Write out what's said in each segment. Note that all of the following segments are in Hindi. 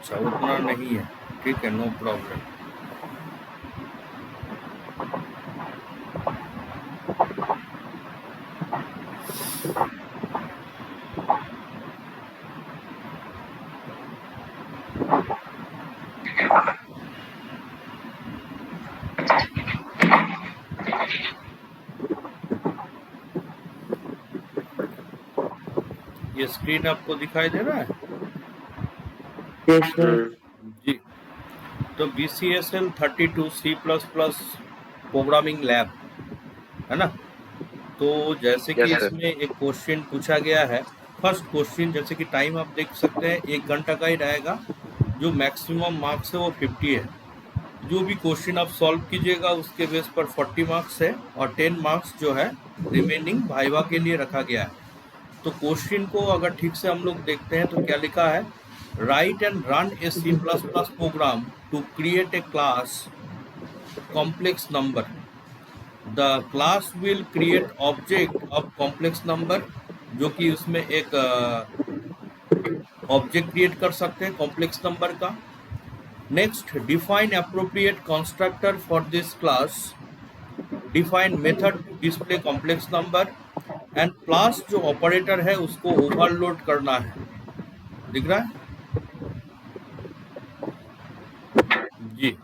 अच्छा, उतना नहीं है, ठीक है, नो प्रॉब्लम। ये स्क्रीन आपको दिखाई दे रहा है? Yes sir. जी। तो BCSL 32 C++ प्रोग्रामिंग लैब है ना। तो जैसे कि यस सर। इसमें एक क्वेश्चन पूछा गया है, फर्स्ट क्वेश्चन, जैसे कि टाइम आप देख सकते हैं 1 घंटा का ही रहेगा। जो मैक्सिमम मार्क्स है वो 50 है। जो भी क्वेश्चन आप सॉल्व कीजिएगा उसके बेस पर 40 मार्क्स है, और 10 मार्क्स जो है रिमेनिंग वाइवा के लिए रखा गया है। तो क्वेश्चन को अगर ठीक से हम लोग देखते हैं तो क्या लिखा है, write and run a C++ program to create a class complex number. The class will create object of complex number, जो कि उसमें एक ऑब्जेक्ट क्रिएट कर सकते हैं कॉम्प्लेक्स नंबर का। Next, define appropriate constructor for this class, define method to display complex number, and plus जो ऑपरेटर है उसको ओवरलोड करना है। दिख रहा है जी।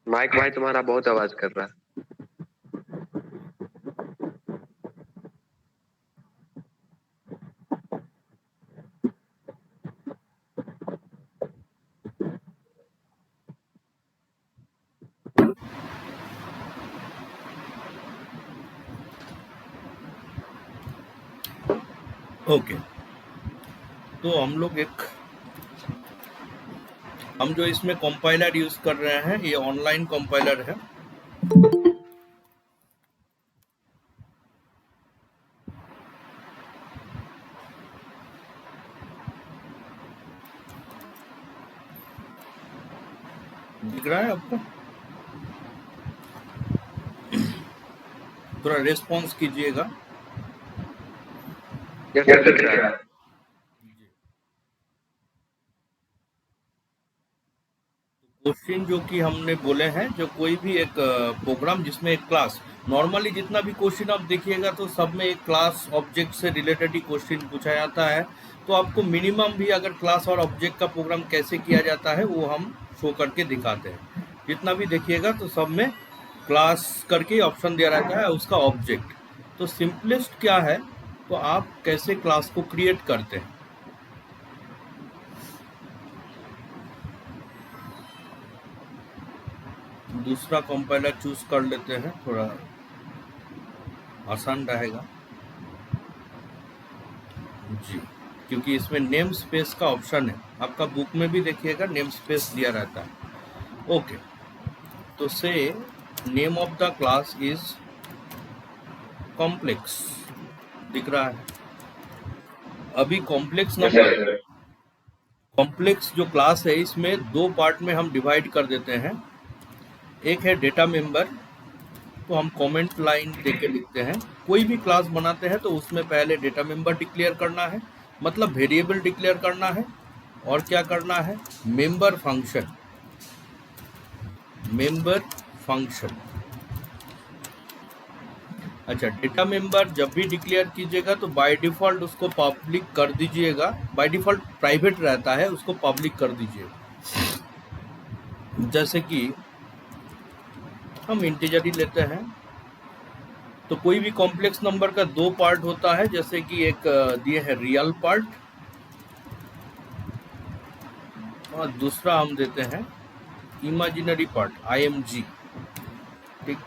माइक भाई तुम्हारा बहुत आवाज कर रहा है। ओके, तो हम जो इसमें कंपाइलर यूज कर रहे हैं ये ऑनलाइन कंपाइलर है। दिख रहा है आपको? थोड़ा रेस्पॉन्स कीजिएगा। यस सर, दिख रहा है। क्वेश्चन जो कि हमने बोले हैं, जो कोई भी एक प्रोग्राम जिसमें एक क्लास, नॉर्मली जितना भी क्वेश्चन आप देखिएगा तो सब में एक क्लास ऑब्जेक्ट से रिलेटेड ही क्वेश्चन पूछा जाता है। तो आपको मिनिमम भी अगर क्लास और ऑब्जेक्ट का प्रोग्राम कैसे किया जाता है वो हम शो करके दिखाते हैं। जितना भी देखिएगा तो सब में क्लास करके ऑप्शन दिया रहता है, उसका ऑब्जेक्ट। तो सिंपलेस्ट क्या है, तो आप कैसे क्लास को क्रिएट करते हैं। दूसरा कंपाइलर चूज कर लेते हैं, थोड़ा आसान रहेगा जी, क्योंकि इसमें नेम स्पेस का ऑप्शन है। आपका बुक में भी देखिएगा नेम स्पेस दिया रहता है। ओके, तो से name of the class is complex. दिख रहा है अभी कॉम्प्लेक्स नंबर। कॉम्प्लेक्स जो क्लास है इसमें दो पार्ट में हम डिवाइड कर देते हैं। एक है डेटा मेंबर, तो हम कमेंट लाइन देके लिखते हैं। कोई भी क्लास बनाते हैं तो उसमें पहले डेटा मेंबर डिक्लेयर करना है, मतलब वेरिएबल डिक्लेयर करना है, और क्या करना है, मेंबर फंक्शन। मेंबर फंक्शन, अच्छा, डेटा मेंबर जब भी डिक्लेयर कीजिएगा तो बाय डिफॉल्ट उसको पब्लिक कर दीजिएगा। बाय डिफॉल्ट प्राइवेट रहता है, उसको पब्लिक कर दीजिएगा। जैसे कि हम इंटीजर ही लेते हैं, तो कोई भी कॉम्प्लेक्स नंबर का दो पार्ट होता है, जैसे कि एक दिए है रियल पार्ट, और दूसरा हम देते हैं इमेजिनरी पार्ट, IMG। ठीक,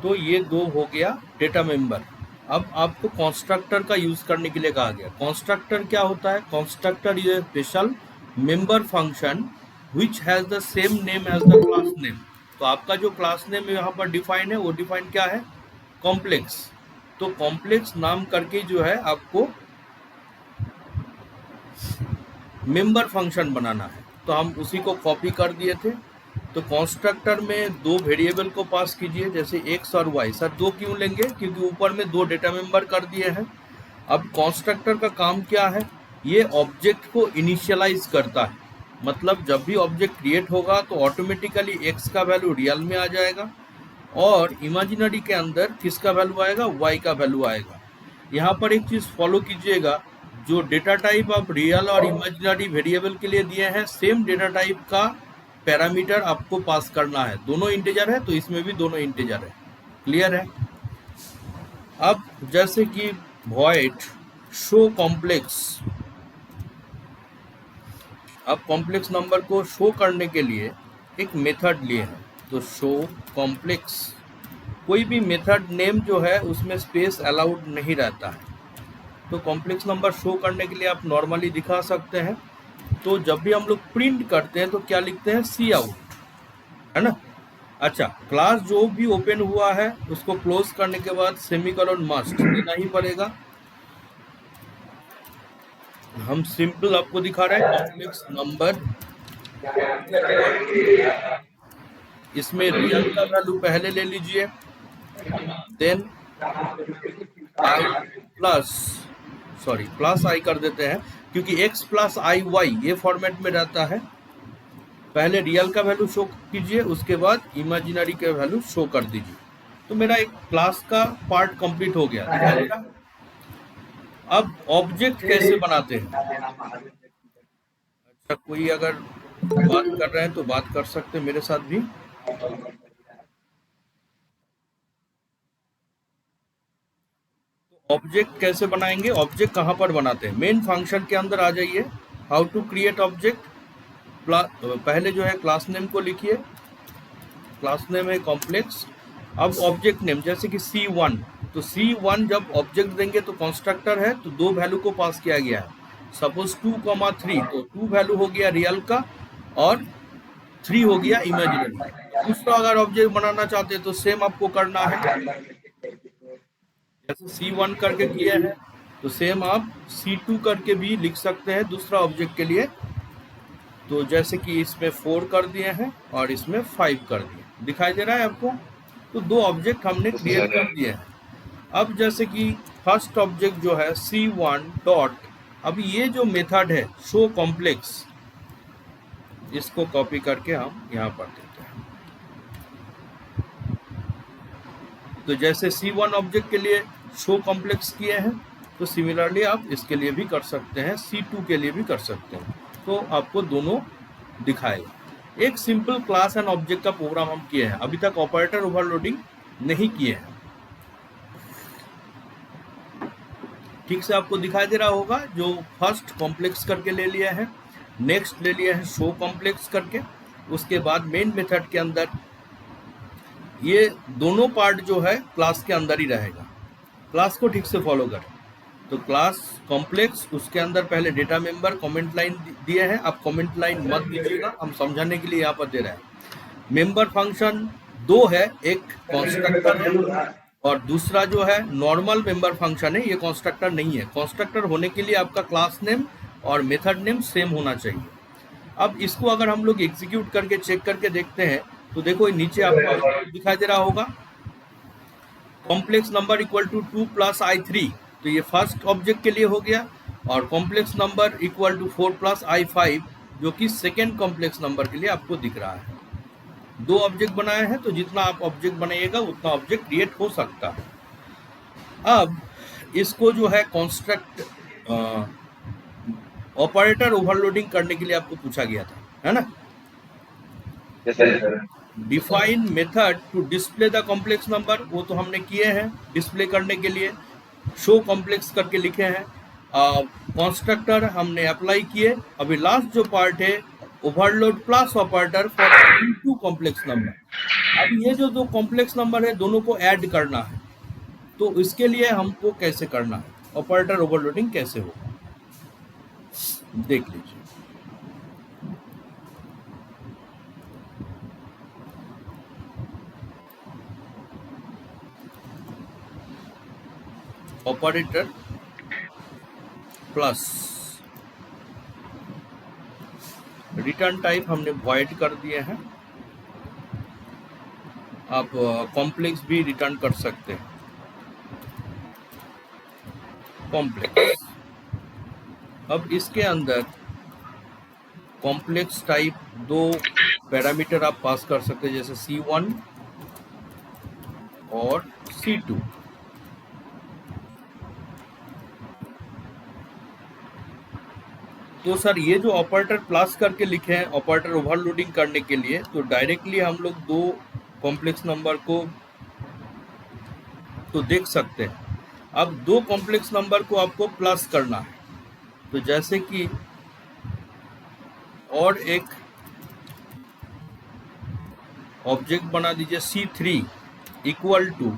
तो ये दो हो गया डेटा मेंबर। अब आपको कंस्ट्रक्टर का यूज करने के लिए कहा गया। कंस्ट्रक्टर क्या होता है, constructor is a special member function which has the same name as the class name. तो आपका जो क्लास नेम यहाँ पर डिफाइन है वो डिफाइन क्या है, कॉम्प्लेक्स। तो कॉम्प्लेक्स नाम करके जो है आपको मेंबर फंक्शन बनाना है। तो हम उसी को कॉपी कर दिए थे। तो कंस्ट्रक्टर में दो वेरिएबल को पास कीजिए, जैसे एक्स और वाई। सर दो क्यों लेंगे? क्योंकि ऊपर में दो डेटा मेंबर कर दिए हैं। अब कंस्ट्रक्टर का काम क्या है? ये ऑब्जेक्ट को इनिशियलाइज करता है, मतलब जब भी ऑब्जेक्ट क्रिएट होगा तो ऑटोमेटिकली एक्स का वैल्यू रियल में आ जाएगा और इमेजिनरी के अंदर किसका वैल्यू आएगा? वाई का वैल्यू आएगा। यहाँ पर एक चीज़ फॉलो कीजिएगा, जो डेटा टाइप आप रियल और इमेजिनरी वेरिएबल के लिए दिए हैं, सेम डेटा टाइप का पैरामीटर आपको पास करना है। दोनों इंटीजर है तो इसमें भी दोनों इंटीजर है। क्लियर है? अब जैसे कि वॉइड शो कॉम्प्लेक्स, अब कॉम्प्लेक्स नंबर को शो करने के लिए एक मेथड लिए हैं, तो शो कॉम्प्लेक्स। कोई भी मेथड नेम जो है उसमें स्पेस अलाउड नहीं रहता है, तो कॉम्प्लेक्स नंबर शो करने के लिए आप नॉर्मली दिखा सकते हैं। तो जब भी हम लोग प्रिंट करते हैं तो क्या लिखते हैं? सी आउट, है ना। अच्छा, क्लास जो भी ओपन हुआ है उसको क्लोज करने के बाद सेमीकोलन मस्ट देना ही पड़ेगा। हम सिंपल आपको दिखा रहे हैं कॉम्प्लेक्स नंबर, इसमें रियल का वैल्यू पहले ले लीजिए, देन आई प्लस आई कर देते हैं, क्योंकि x प्लस आई वाई ये फॉर्मेट में रहता है। पहले रियल का वैल्यू शो कीजिए, उसके बाद इमेजिनरी का वैल्यू शो कर दीजिए। तो मेरा एक क्लास का पार्ट कंप्लीट हो गया, दिखाई देगा। अब ऑब्जेक्ट कैसे बनाते हैं? अच्छा, कोई अगर बात कर रहे हैं तो बात कर सकते हैं मेरे साथ भी। ऑब्जेक्ट कैसे बनाएंगे? ऑब्जेक्ट कहाँ पर बनाते हैं? मेन फंक्शन के अंदर आ जाइए, हाउ टू क्रिएट ऑब्जेक्ट। पहले जो है क्लास नेम को लिखिए, क्लास नेम है कॉम्प्लेक्स। अब ऑब्जेक्ट नेम जैसे कि C1, तो C1 जब ऑब्जेक्ट देंगे तो कंस्ट्रक्टर है तो दो वैल्यू को पास किया गया है। सपोज 2,3, तो 2 वैल्यू हो गया रियल का और 3 हो गया इमेजिनरी। दूसरा अगर ऑब्जेक्ट बनाना चाहते हैं तो सेम आपको करना है, जैसे C1 करके किया है तो सेम आप C2 करके भी लिख सकते हैं दूसरा ऑब्जेक्ट के लिए। तो जैसे कि इसमें 4 कर दिए हैं और इसमें 5 कर दिए, दिखाई दे रहा है आपको। तो दो ऑब्जेक्ट हमने क्रिएट कर दिए हैं। अब जैसे कि फर्स्ट ऑब्जेक्ट जो है C1 डॉट, अब ये जो मेथड है शो कॉम्प्लेक्स, इसको कॉपी करके हम यहाँ पर देते हैं। तो जैसे C1 ऑब्जेक्ट के लिए शो कॉम्प्लेक्स किए हैं, तो सिमिलरली आप इसके लिए भी कर सकते हैं, C2 के लिए भी कर सकते हैं। तो आपको दोनों दिखाएगा। एक सिंपल क्लास एंड ऑब्जेक्ट का प्रोग्राम हम किए हैं, अभी तक ऑपरेटर ओवरलोडिंग नहीं किए हैं। ठीक से आपको दिखाई दे रहा होगा। जो फर्स्ट कॉम्प्लेक्स करके ले लिया है, नेक्स्ट ले लिया है शो कॉम्प्लेक्स करके, उसके बाद मेन मेथड के अंदर ये दोनों पार्ट जो है क्लास के अंदर ही रहेगा। क्लास को ठीक से फॉलो करें। तो क्लास कॉम्प्लेक्स, उसके अंदर पहले डेटा मेंबर कमेंट लाइन दिए हैं, आप कमेंट लाइन मत दीजिएगा, हम समझाने के लिए यहाँ पर दे रहे हैं। मेंबर फंक्शन दो है, एक कंस्ट्रक्टर है और दूसरा जो है नॉर्मल मेंबर फंक्शन है। ये कंस्ट्रक्टर नहीं है। कंस्ट्रक्टर होने के लिए आपका क्लास नेम और मेथड नेम सेम होना चाहिए। अब इसको अगर हम लोग एग्जीक्यूट करके चेक करके देखते हैं तो देखो नीचे आपको दिखाई दे रहा होगा complex number equal to 2 + i3, तो ये फर्स्ट ऑब्जेक्ट के लिए हो गया, और complex number equal to 4 + i5 जो कि सेकेंड कॉम्प्लेक्स नंबर के लिए आपको दिख रहा है। दो ऑब्जेक्ट बनाए हैं, तो जितना आप ऑब्जेक्ट बनाइएगा उतना ऑब्जेक्ट क्रिएट हो सकता है। अब इसको जो है कॉन्स्ट्रक्ट ऑपरेटर ओवरलोडिंग करने के लिए आपको पूछा गया था, है ना। Define method to display the complex number, वो तो हमने किए हैं डिस्प्ले करने के लिए। शो कॉम्प्लेक्स करके लिखे हैं। कंस्ट्रक्टर हमने अप्लाई किए। अभी लास्ट जो पार्ट है overload plus operator for into complex number. अब ये जो दो कॉम्प्लेक्स नंबर है दोनों को ऐड करना है, तो इसके लिए हमको कैसे करना है, ऑपरेटर ओवरलोडिंग कैसे होगा, देख लीजिए। ऑपरेटर प्लस रिटर्न टाइप हमने वॉइड कर दिए हैं, आप कॉम्प्लेक्स भी रिटर्न कर सकते हैं, कॉम्प्लेक्स। अब इसके अंदर कॉम्प्लेक्स टाइप दो पैरामीटर आप पास कर सकते हैं, जैसे C1 और C2। तो सर ये जो ऑपरेटर प्लस करके लिखे हैं ऑपरेटर ओवरलोडिंग करने के लिए, तो डायरेक्टली हम लोग दो कॉम्प्लेक्स नंबर को तो देख सकते हैं। अब दो कॉम्प्लेक्स नंबर को आपको प्लस करना है, तो जैसे कि और एक ऑब्जेक्ट बना दीजिए C3 equal to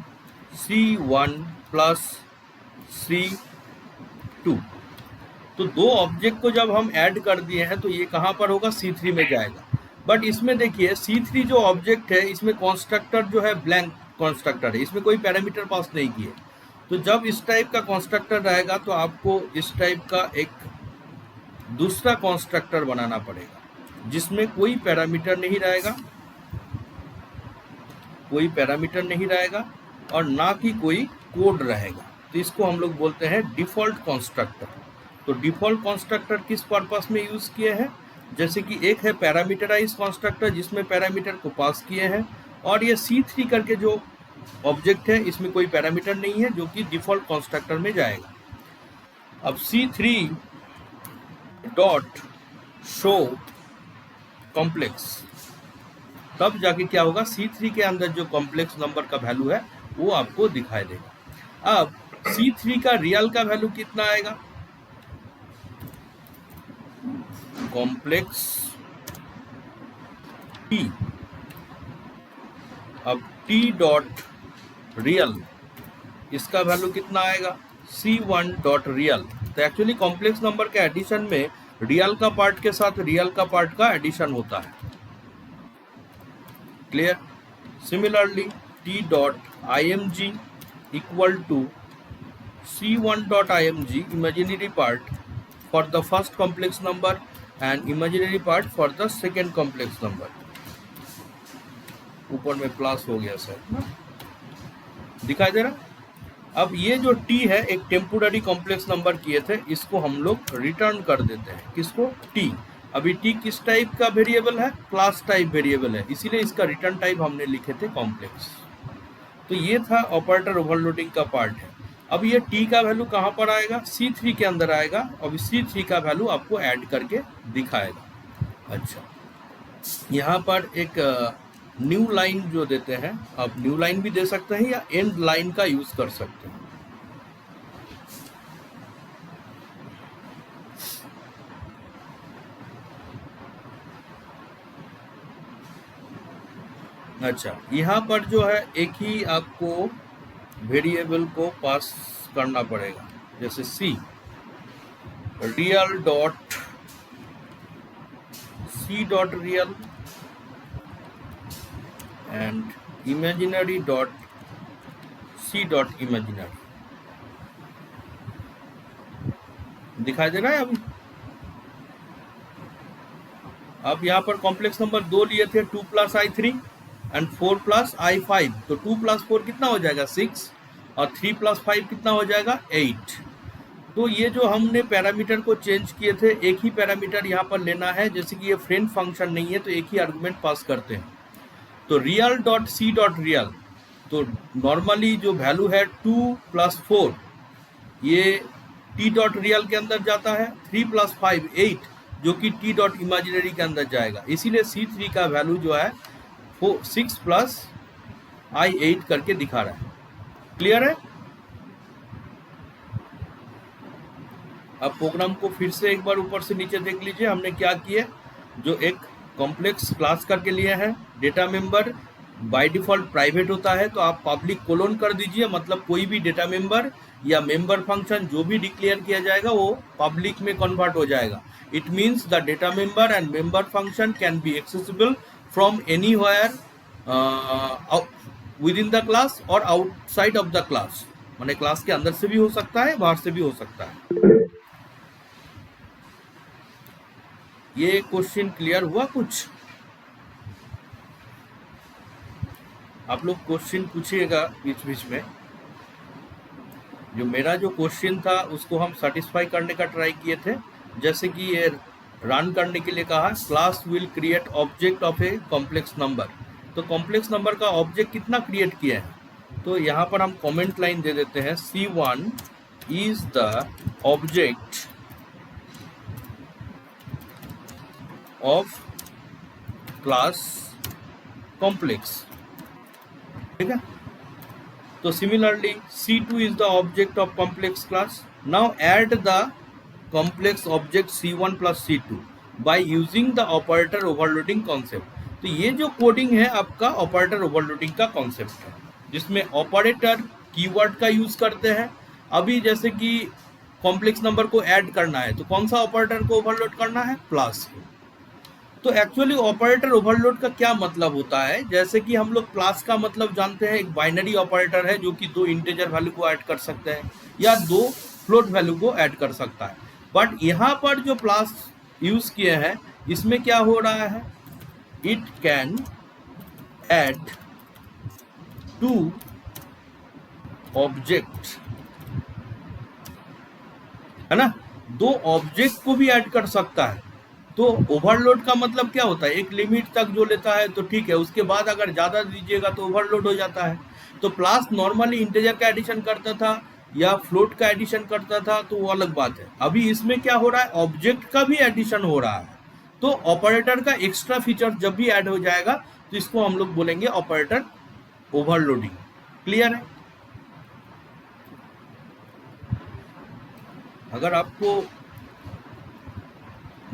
C1 plus C2। तो दो ऑब्जेक्ट को जब हम ऐड कर दिए हैं तो ये कहाँ पर होगा, C3 में जाएगा। बट इसमें देखिए C3 जो ऑब्जेक्ट है इसमें कंस्ट्रक्टर जो है ब्लैंक कंस्ट्रक्टर है, इसमें कोई पैरामीटर पास नहीं किए। तो जब इस टाइप का कंस्ट्रक्टर रहेगा तो आपको इस टाइप का एक दूसरा कंस्ट्रक्टर बनाना पड़ेगा जिसमें कोई पैरामीटर नहीं रहेगा, कोई पैरामीटर नहीं रहेगा और ना कि कोई कोड रहेगा। तो इसको हम लोग बोलते हैं डिफ़ॉल्ट कंस्ट्रक्टर। तो डिफ़ॉल्ट कंस्ट्रक्टर किस पर्पस में यूज़ किए हैं, जैसे कि एक है पैरामीटराइज कंस्ट्रक्टर जिसमें पैरामीटर को पास किए हैं, और ये C3 करके जो ऑब्जेक्ट है इसमें कोई पैरामीटर नहीं है जो कि डिफ़ॉल्ट कंस्ट्रक्टर में जाएगा। अब C3 डॉट शो कॉम्प्लेक्स, तब जाके क्या होगा, C3 के अंदर जो कॉम्प्लेक्स नंबर का वैल्यू है वो आपको दिखाई देगा। अब C3 का रियल का वैल्यू कितना आएगा, कॉम्प्लेक्स T। अब T डॉट रियल, इसका वैल्यू कितना आएगा, C1 डॉट रियल। तो एक्चुअली कॉम्प्लेक्स नंबर के एडिशन में रियल का पार्ट के साथ रियल का पार्ट का एडिशन होता है। Clear. Similarly T dot img equal to C1 dot img imaginary part for the first complex number and imaginary part for the second complex number. ऊपर में प्लस हो गया सर, दिखाई दे रहा। अब ये जो T है एक टेम्पोररी कॉम्प्लेक्स नंबर किए थे, इसको हम लोग रिटर्न कर देते हैं, किसको, T। अभी T किस टाइप का वेरिएबल है, क्लास टाइप वेरिएबल है, इसीलिए इसका रिटर्न टाइप हमने लिखे थे कॉम्प्लेक्स। तो ये था ऑपरेटर ओवरलोडिंग का पार्ट है। अब ये T का वैल्यू कहाँ पर आएगा, C3 के अंदर आएगा और C3 का वैल्यू आपको ऐड करके दिखाएगा। अच्छा, यहाँ पर एक न्यू लाइन जो देते हैं, आप न्यू लाइन भी दे सकते हैं या एंड लाइन का यूज कर सकते हैं। अच्छा, यहाँ पर जो है एक ही आपको वेरिएबल को पास करना पड़ेगा, जैसे C real dot C dot real and imaginary dot C dot imaginary. दिखाई दे रहा है अभी। अब यहाँ पर कॉम्प्लेक्स नंबर 2 लिए थे, 2 + i3 एंड 4 + i5। तो 2 + 4 कितना हो जाएगा, 6, और 3 + 5 कितना हो जाएगा, 8। तो ये जो हमने पैरामीटर को चेंज किए थे, एक ही पैरामीटर यहाँ पर लेना है, जैसे कि ये फ्रेंड फंक्शन नहीं है तो एक ही आर्गुमेंट पास करते हैं। तो real dot C dot real, तो नॉर्मली जो वैल्यू है 2 + 4 ये T डॉट रियल के अंदर जाता है, 3 + 5 8 जो कि T डॉट इमेजिनरी के अंदर जाएगा। इसीलिए C3 का वैल्यू जो है वो 6 + i8 करके दिखा रहा है। क्लियर है। अब प्रोग्राम को फिर से एक बार ऊपर से नीचे देख लीजिए, हमने क्या किया, जो एक कॉम्प्लेक्स क्लास करके लिए हैं, data member by default private होता है, तो आप पब्लिक कोलोन कर दीजिए, मतलब कोई भी डेटा मेंबर या मेंबर फंक्शन जो भी डिक्लेयर किया जाएगा वो पब्लिक में कन्वर्ट हो जाएगा। It means the data member and member function can be accessible from anywhere with in the class और आउटसाइड ऑफ द क्लास, माने क्लास के अंदर से भी हो सकता है, बाहर से भी हो सकता है। ये क्वेश्चन क्लियर हुआ कुछ। आप लोग क्वेश्चन पूछिएगा बीच बीच में। जो मेरा जो क्वेश्चन था उसको हम सेटिस्फाई करने का ट्राई किए थे। जैसे कि ये रन करने के लिए कहा, class will create object of a complex number. तो कॉम्प्लेक्स नंबर का ऑब्जेक्ट कितना क्रिएट किया है, तो यहाँ पर हम कमेंट लाइन दे देते हैं, C1 is the object of class complex. ठीक है, तो similarly C2 is the object of complex class. Now add the complex object C1 plus C2 by using the operator overloading concept. तो ये जो कोडिंग है आपका ऑपरेटर ओवरलोडिंग का कॉन्सेप्ट है, जिसमें ऑपरेटर कीवर्ड का यूज करते हैं। अभी जैसे कि कॉम्प्लेक्स नंबर को ऐड करना है तो कौन सा ऑपरेटर को ओवरलोड करना है, प्लस को। तो एक्चुअली ऑपरेटर ओवरलोड का क्या मतलब होता है, जैसे कि हम लोग प्लस का मतलब जानते हैं, एक बाइनरी ऑपरेटर है जो कि 2 इंटीजर वैल्यू को ऐड कर सकते हैं या 2 फ्लोट वैल्यू को ऐड कर सकता है। बट यहाँ पर जो प्लस यूज किए हैं इसमें क्या हो रहा है, इट कैन ऐड 2 ऑब्जेक्ट, है ना, 2 ऑब्जेक्ट को भी ऐड कर सकता है। तो ओवरलोड का मतलब क्या होता है, एक लिमिट तक जो लेता है तो ठीक है, उसके बाद अगर ज़्यादा दीजिएगा तो ओवरलोड हो जाता है। तो प्लस नॉर्मली इंटीजर का एडिशन करता था या फ्लोट का एडिशन करता था, तो वो अलग बात है। अभी इसमें क्या हो रहा है, ऑब्जेक्ट का भी एडिशन हो रहा है। तो ऑपरेटर का एक्स्ट्रा फीचर जब भी ऐड हो जाएगा तो इसको हम लोग बोलेंगे ऑपरेटर ओवरलोडिंग। क्लियर है? अगर आपको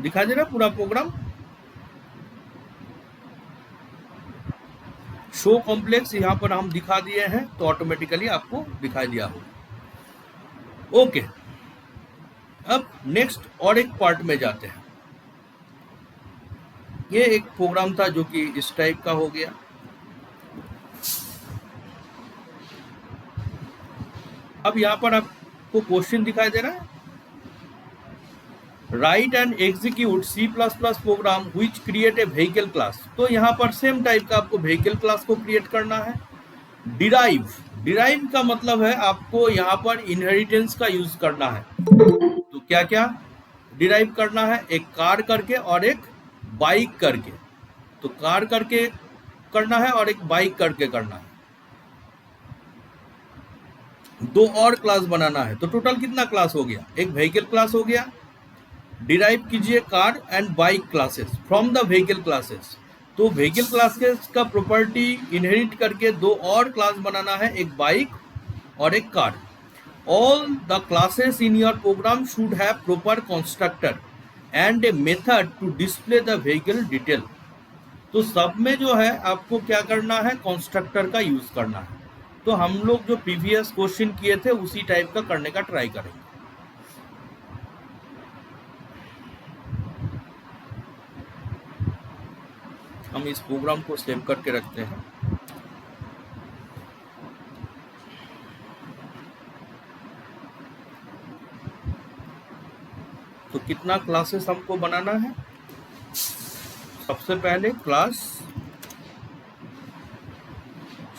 दिखा दे रहा पूरा प्रोग्राम, शो कॉम्प्लेक्स यहाँ पर हम दिखा दिए हैं तो ऑटोमेटिकली आपको दिखाई दिया होगा। ओके, अब नेक्स्ट और एक पार्ट में जाते हैं। ये एक प्रोग्राम था जो कि इस टाइप का हो गया। अब यहाँ पर आपको क्वेश्चन दिखाई दे रहा है, write and execute C++ program which create a vehicle class. तो यहाँ पर सेम टाइप का आपको व्हीकल क्लास को क्रिएट करना है। डिराइव का मतलब है आपको यहाँ पर इनहेरिटेंस का यूज करना है। तो क्या क्या डिराइव करना है, एक कार करके और एक बाइक करके। तो कार करके करना है और एक बाइक करके करना है, 2 और क्लास बनाना है। तो टोटल कितना क्लास हो गया, एक व्हीकल क्लास हो गया। डिराइव कीजिए car and bike classes from the vehicle classes. तो व्हीकल क्लासेस का प्रॉपर्टी इनहेरिट करके 2 और क्लास बनाना है, एक बाइक और एक car. All the classes in your program should have proper constructor and a method to display the vehicle detail. तो सब में जो है आपको क्या करना है, कंस्ट्रक्टर का यूज करना है। तो हम लोग जो प्रीवियस क्वेश्चन किए थे उसी टाइप का करने का ट्राई करेंगे। हम इस प्रोग्राम को सेव करके रखते हैं। तो कितना क्लासेस हमको बनाना है, सबसे पहले क्लास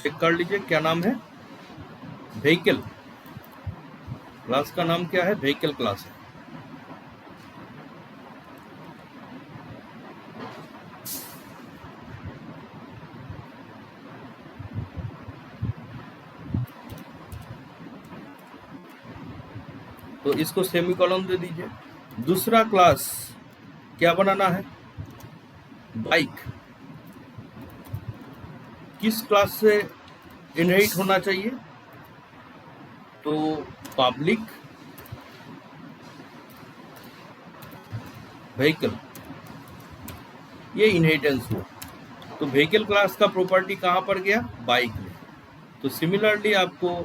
चेक कर लीजिए, क्या नाम है, व्हीकल। क्लास का नाम क्या है, व्हीकल क्लास है। तो इसको सेमीकोलन दे दीजिए। दूसरा क्लास क्या बनाना है, बाइक। किस क्लास से इनहेरिट होना चाहिए, तो पब्लिक व्हीकल, ये इनहेरिटेंस हुआ। तो व्हीकल क्लास का प्रॉपर्टी कहाँ पर गया, बाइक में। तो सिमिलरली आपको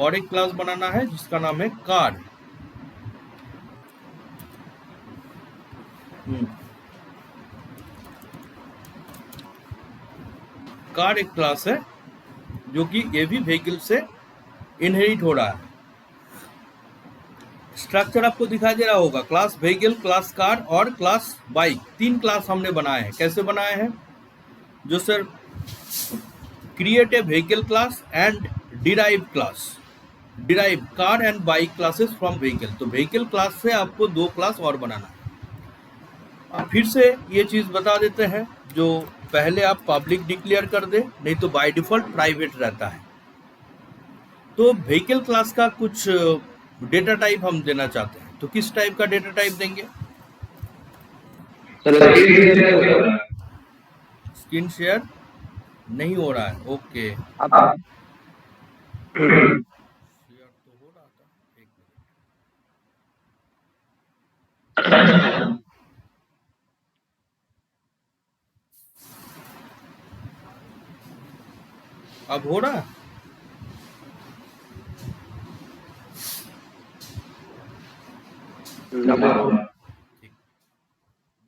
और एक क्लास बनाना है जिसका नाम है कार। कार एक क्लास है जो कि ये भी व्हीकल से इनहेरिट हो रहा है। स्ट्रक्चर आपको दिखाई दे रहा होगा, क्लास व्हीकल, क्लास कार और क्लास बाइक। 3 क्लास हमने बनाए हैं। कैसे बनाए हैं, जो sir create a vehicle class and derive class, derive car and bike classes from vehicle. तो व्हीकल क्लास से आपको 2 क्लास और बनाना है। अब फिर से ये चीज बता देते हैं, जो पहले आप पब्लिक डिक्लेयर कर दे, नहीं तो बाय डिफॉल्ट प्राइवेट रहता है। तो व्हीकल क्लास का कुछ डेटा टाइप हम देना चाहते हैं, तो किस टाइप का डेटा टाइप देंगे? स्क्रीन शेयर नहीं हो रहा है, ओके। शेयर तो हो रहा था, एक मिनट। अब हो रहा है?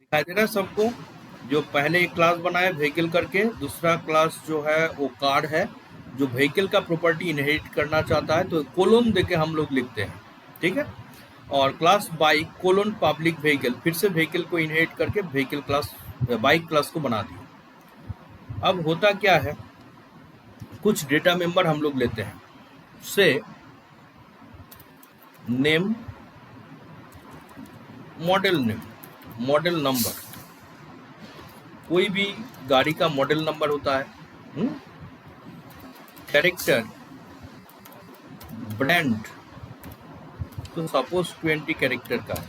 दिखाई दे रहा है सबको? जो पहले एक क्लास बनाया व्हीकल करके, दूसरा क्लास जो है वो कार है, जो व्हीकल का प्रॉपर्टी इनहेरिट करना चाहता है, तो कोलोन देके हम लोग लिखते हैं, ठीक है। और class bike colon public vehicle, फिर से व्हीकल को इनहेरिट करके व्हीकल क्लास बाइक क्लास को बना दिया। अब होता क्या है, कुछ डेटा मेंबर हम लोग लेते हैं, से name, model name, model number, कोई भी गाड़ी का मॉडल नंबर होता है, कैरेक्टर, ब्रांड, तो सपोज 20 कैरेक्टर का है,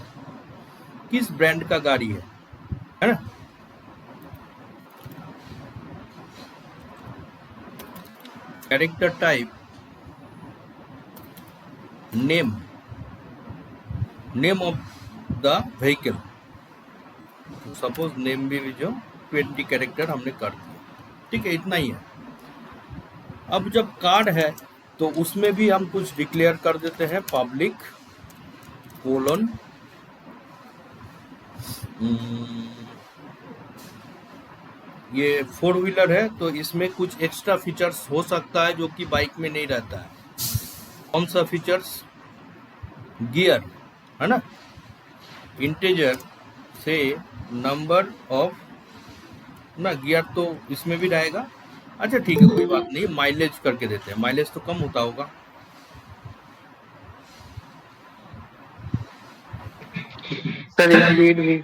किस ब्रांड का गाड़ी है ना। Character type, name, name of the vehicle, suppose name भी जो 20 कैरेक्टर हमने कर दिया, ठीक है, इतना ही है। अब जब कार्ड है तो उसमें भी हम कुछ डिक्लेयर कर देते हैं, पब्लिक कोलन, ये 4 व्हीलर है तो इसमें कुछ एक्स्ट्रा फीचर्स हो सकता है जो कि बाइक में नहीं रहता है। कौन सा फीचर्स? गियर, है ना, इंटीजर से नंबर ऑफ ना, गियर तो इसमें भी रहेगा। अच्छा ठीक है, कोई बात नहीं, माइलेज करके देते हैं, माइलेज तो कम होता होगा। सर स्पीड भी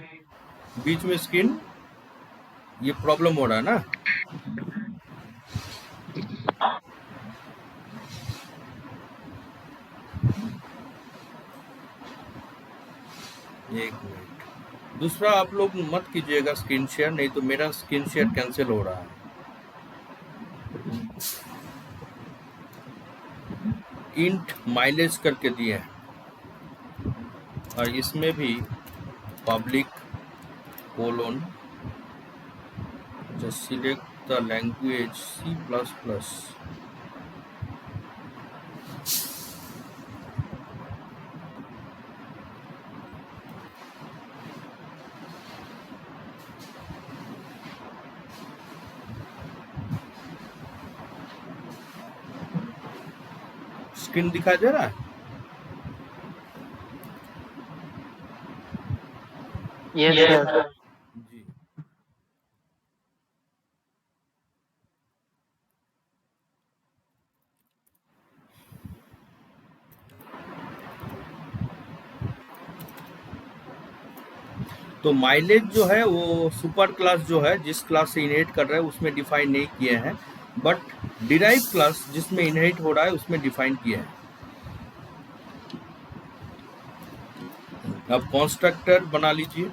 बीच में स्क्रीन ये प्रॉब्लम हो रहा है ना। एक मिनट, दूसरा आप लोग मत कीजिएगा स्क्रीन शेयर, नहीं तो मेरा स्क्रीन शेयर कैंसिल हो रहा है। इंट माइलेज करके दिए हैं, और इसमें भी public colon, just select the language C++। Screen दिखाई दे रहा है? Yes sir. जी। तो माइलेज जो है वो सुपर क्लास जो है, जिस क्लास से इनहेरिट कर रहा है उसमें डिफाइन नहीं किए हैं, बट डिराइव क्लास जिसमें इनहेरिट हो रहा है उसमें डिफाइन किया है। अब कंस्ट्रक्टर बना लीजिए,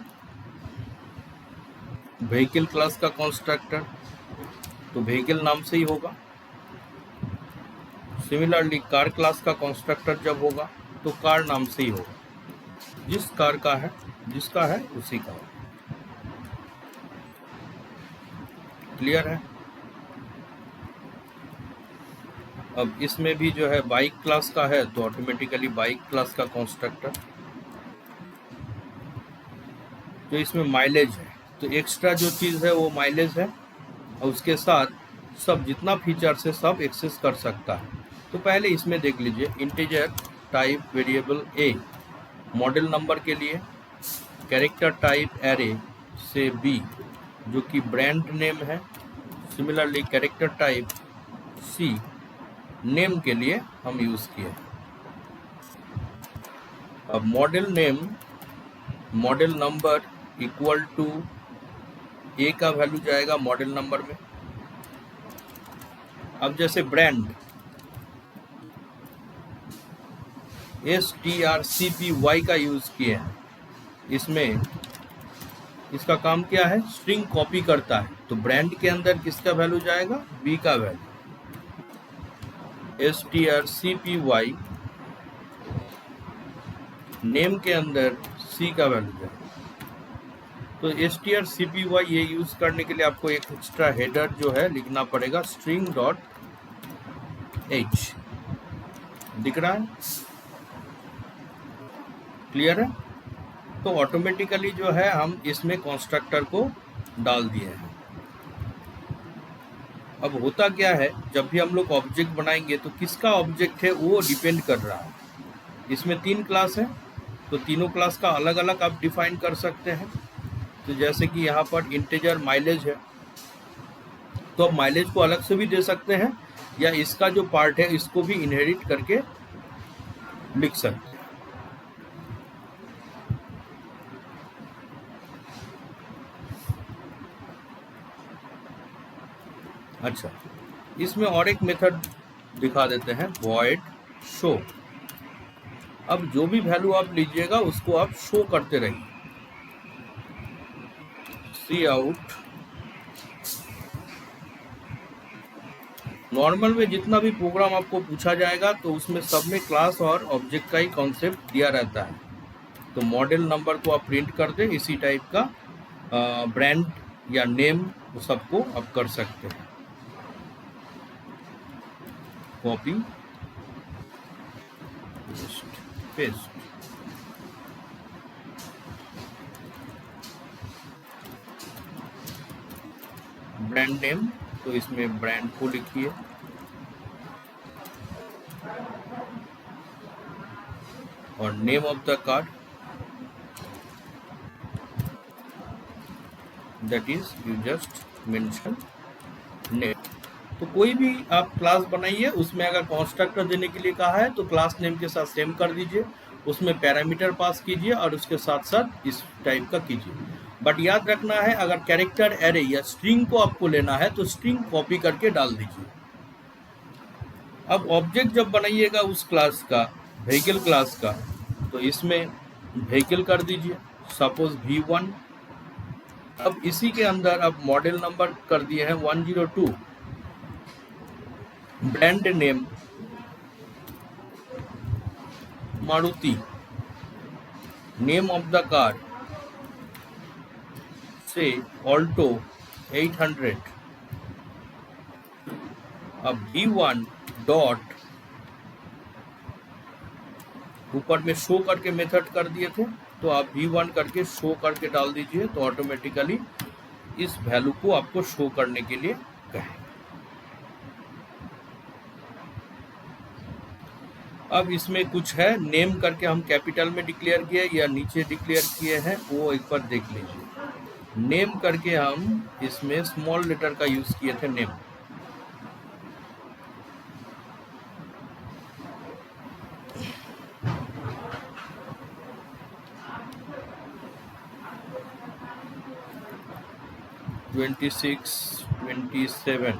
व्हीकल क्लास का कंस्ट्रक्टर, तो व्हीकल नाम से ही होगा। सिमिलरली कार क्लास का कंस्ट्रक्टर जब होगा तो कार नाम से ही होगा, जिस कार का है, जिसका है उसी का। क्लियर है? अब इसमें भी जो है बाइक क्लास का है तो ऑटोमेटिकली बाइक क्लास का कंस्ट्रक्टर, तो इसमें माइलेज है, तो एक्स्ट्रा जो चीज़ है वो माइलेज है, और उसके साथ सब जितना फीचर्स है सब एक्सेस कर सकता है। तो पहले इसमें देख लीजिए, integer type variable A model number के लिए, कैरेक्टर टाइप एरे से बी जो कि ब्रांड नेम है, similarly character type C name के लिए हम यूज किए। अब model name model number equal to A का वैल्यू जाएगा मॉडल नंबर में। अब जैसे ब्रांड strcpy का यूज किए हैं, इसमें इसका काम क्या है, स्ट्रिंग कॉपी करता है। तो ब्रांड के अंदर किसका वैल्यू जाएगा, बी का वैल्यू। strcpy नेम के अंदर सी का वैल्यू जाएगा। तो strcpy ये यूज करने के लिए आपको एक एक्स्ट्रा हेडर जो है लिखना पड़ेगा, स्ट्रिंग डॉट एच। दिख रहा है, क्लियर है। तो ऑटोमेटिकली जो है हम इसमें कंस्ट्रक्टर को डाल दिए हैं। अब होता क्या है, जब भी हम लोग ऑब्जेक्ट बनाएंगे तो किसका ऑब्जेक्ट है वो डिपेंड कर रहा है। इसमें 3 क्लास है, तो तीनों क्लास का अलग अलग आप डिफाइन कर सकते हैं। तो जैसे कि यहाँ पर इंटीजर माइलेज है, तो आप माइलेज को अलग से भी दे सकते हैं, या इसका जो पार्ट है इसको भी इनहेरिट करके लिख सकते हैं। अच्छा, इसमें और एक मेथड दिखा देते हैं, void show। अब जो भी वैल्यू आप लीजिएगा उसको आप शो करते रहिए। सी आउट नॉर्मल में जितना भी प्रोग्राम आपको पूछा जाएगा तो उसमें सब में क्लास और ऑब्जेक्ट का ही कॉन्सेप्ट दिया रहता है। तो मॉडल नंबर को आप प्रिंट कर दे, इसी टाइप का ब्रांड या नेम सबको आप कर सकते हैं। Copy paste. ब्रांड नेम, तो इसमें ब्रांड को लिखिए, और name of the card that is you just mention name. तो कोई भी आप क्लास बनाइए, उसमें अगर कंस्ट्रक्टर देने के लिए कहा है तो क्लास नेम के साथ सेम कर दीजिए, उसमें पैरामीटर पास कीजिए और उसके साथ साथ इस टाइप का कीजिए। बट याद रखना है, अगर कैरेक्टर एरे या स्ट्रिंग को आपको लेना है तो स्ट्रिंग कॉपी करके डाल दीजिए। अब ऑब्जेक्ट जब बनाइएगा उस क्लास का, व्हीकल क्लास का, तो इसमें व्हीकल कर दीजिए, सपोज V1। अब इसी के अंदर अब मॉडल नंबर कर दिए हैं 102, brand name Maruti, name of the car से ऑल्टो 800। अब V1 डॉट ऊपर में शो करके मेथड कर दिए थे, तो आप V1 करके शो करके डाल दीजिए, तो ऑटोमेटिकली इस वैल्यू को आपको शो करने के लिए कहें। अब इसमें कुछ है, नेम करके हम कैपिटल में डिक्लेयर किए या नीचे डिक्लेयर किए हैं, वो एक बार देख लीजिए। नेम करके हम इसमें स्मॉल लेटर का यूज किए थे, नेम। (26, 27).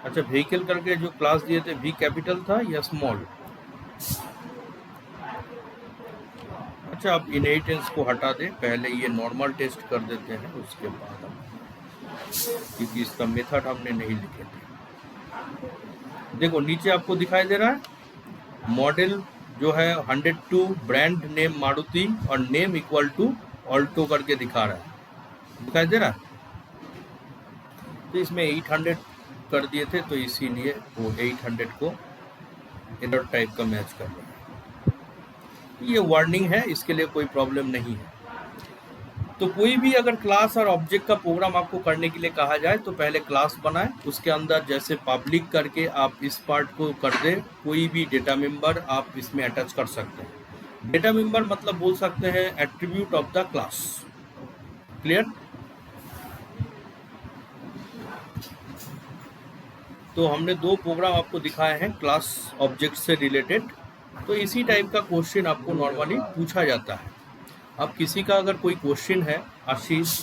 अच्छा, व्हीकल करके जो क्लास दिए थे, V कैपिटल था या स्मॉल? अच्छा, आप इनहेरिटेंस को हटा दें, पहले ये नॉर्मल टेस्ट कर देते हैं, उसके बाद हम, क्योंकि इसका मेथड हमने नहीं लिखे थे। देखो नीचे आपको दिखाई दे रहा है, मॉडल जो है 102, ब्रांड नेम मारुति और नेम इक्वल टू ऑल्टो करके दिखा रहा है, दिखाई दे रहा है। तो इसमें 800 कर दिए थे, तो इसीलिए वो 800 को एरर टाइप का मैच कर रहा है। ये वार्निंग है, इसके लिए कोई प्रॉब्लम नहीं है। तो कोई भी अगर क्लास और ऑब्जेक्ट का प्रोग्राम आपको करने के लिए कहा जाए तो पहले क्लास बनाएं, उसके अंदर जैसे पब्लिक करके आप इस पार्ट को कर दें, कोई भी डेटा मेंबर आप इसमें अटैच कर सकते हैं। डेटा मेंबर मतलब बोल सकते हैं attribute of the class. Clear? तो हमने 2 प्रोग्राम आपको दिखाए हैं क्लास ऑब्जेक्ट से रिलेटेड। तो इसी टाइप का क्वेश्चन आपको नॉर्मली पूछा जाता है। अब किसी का अगर कोई क्वेश्चन है, आशीष,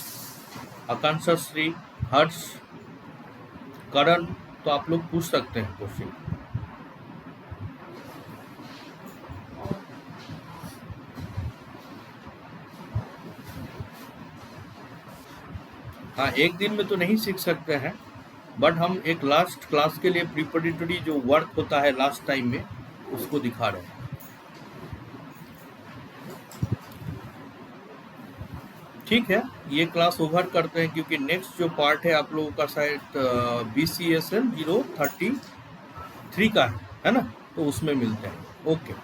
आकांक्षा श्री, हर्ष, करण, तो आप लोग पूछ सकते हैं क्वेश्चन। हाँ, एक दिन में तो नहीं सीख सकते हैं, बट हम एक लास्ट क्लास के लिए प्रिपरेटरी जो वर्क होता है लास्ट टाइम में, उसको दिखा रहे हैं। ठीक है, ये क्लास ओवर करते हैं क्योंकि नेक्स्ट जो पार्ट है आप लोगों का शायद BCSL 033 का है ना, तो उसमें मिलते हैं। ओके।